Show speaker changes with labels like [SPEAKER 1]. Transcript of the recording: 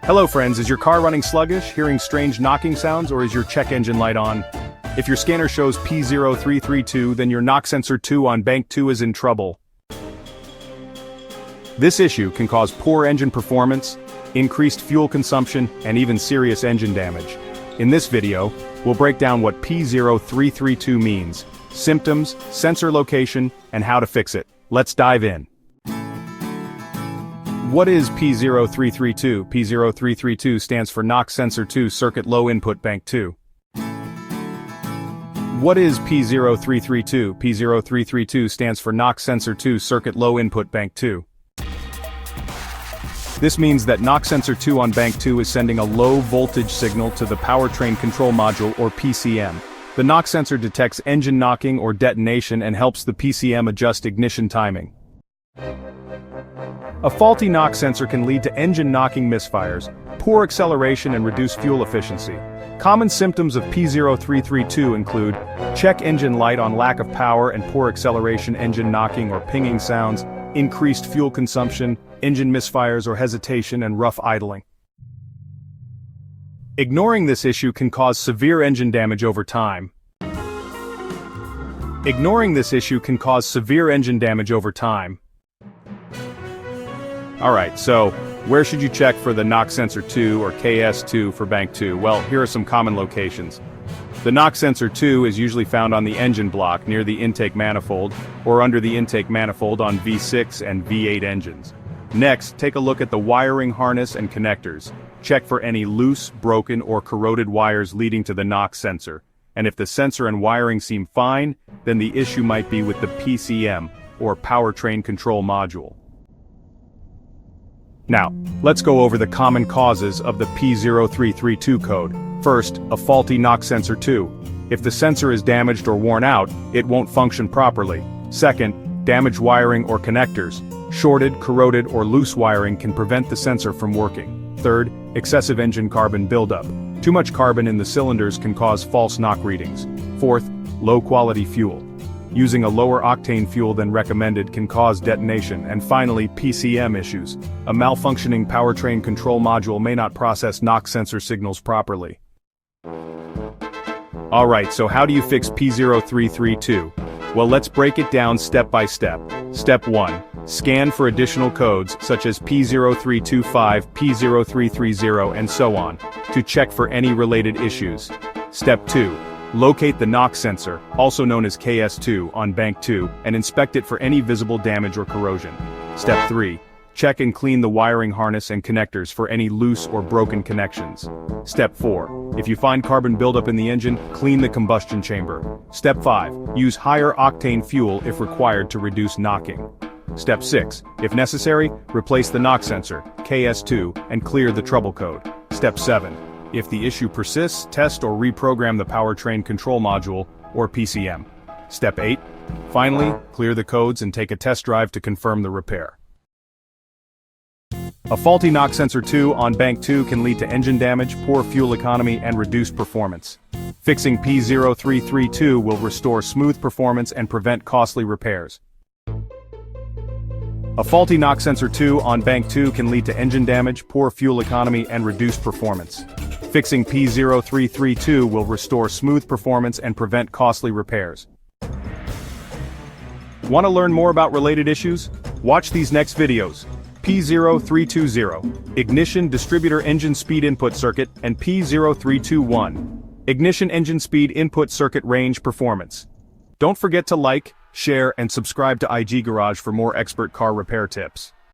[SPEAKER 1] Hello friends, is your car running sluggish, hearing strange knocking sounds, or is your check engine light on? If your scanner shows P0332, then your knock sensor 2 on bank 2 is in trouble. This issue can cause poor engine performance, increased fuel consumption, and even serious engine damage. In this video, we'll break down what P0332 means, symptoms, sensor location, and how to fix it. Let's dive in. What is P0332? P0332 stands for Knock Sensor 2 Circuit Low Input Bank 2. What is P0332? P0332 stands for Knock Sensor 2 Circuit Low Input Bank 2. This means that knock sensor 2 on bank 2 is sending a low voltage signal to the powertrain control module or PCM. The knock sensor detects engine knocking or detonation and helps the PCM adjust ignition timing. A faulty knock sensor can lead to engine knocking misfires, poor acceleration and reduced fuel efficiency. Common symptoms of P0332 include check engine light on lack of power and poor acceleration, engine knocking or pinging sounds, increased fuel consumption, engine misfires or hesitation, and rough idling. Ignoring this issue can cause severe engine damage over time. Alright, so where should you check for the knock sensor 2 or KS2 for bank 2? Well, here are some common locations. The knock sensor 2 is usually found on the engine block near the intake manifold, or under the intake manifold on V6 and V8 engines. Next, take a look at the wiring harness and connectors. Check for any loose, broken, or corroded wires leading to the knock sensor. And if the sensor and wiring seem fine, then the issue might be with the PCM, or powertrain control module. Now, let's go over the common causes of the P0332 code. First, a faulty knock sensor 2. If the sensor is damaged or worn out, it won't function properly. Second, damaged wiring or connectors. Shorted, corroded, or loose wiring can prevent the sensor from working. Third, excessive engine carbon buildup. Too much carbon in the cylinders can cause false knock readings. Fourth, low-quality fuel. Using a lower octane fuel than recommended can cause detonation. And finally, PCM issues. A malfunctioning powertrain control module may not process knock sensor signals properly. Alright, so how do you fix P0332? Well, let's break it down step by step. Step 1. Scan for additional codes, such as P0325, P0330, and so on, to check for any related issues. Step 2. Locate the knock sensor, also known as KS2, on bank 2, and inspect it for any visible damage or corrosion. Step 3. Check and clean the wiring harness and connectors for any loose or broken connections. Step 4. If you find carbon buildup in the engine, clean the combustion chamber. Step 5. Use higher octane fuel if required to reduce knocking. Step 6. If necessary, replace the knock sensor, KS2, and clear the trouble code. Step 7. If the issue persists, test or reprogram the powertrain control module, or PCM. Step 8. Finally, clear the codes and take a test drive to confirm the repair. A faulty knock sensor 2 on bank 2 can lead to engine damage, poor fuel economy, and reduced performance. Fixing P0332 will restore smooth performance and prevent costly repairs. A faulty knock sensor 2 on bank 2 can lead to engine damage, poor fuel economy, and reduced performance. Fixing P0332 will restore smooth performance and prevent costly repairs. Want to learn more about related issues? Watch these next videos. P0320, Ignition Distributor Engine Speed Input Circuit, and P0321, Ignition Engine Speed Input Circuit Range Performance. Don't forget to like, share, and subscribe to IG Garage for more expert car repair tips.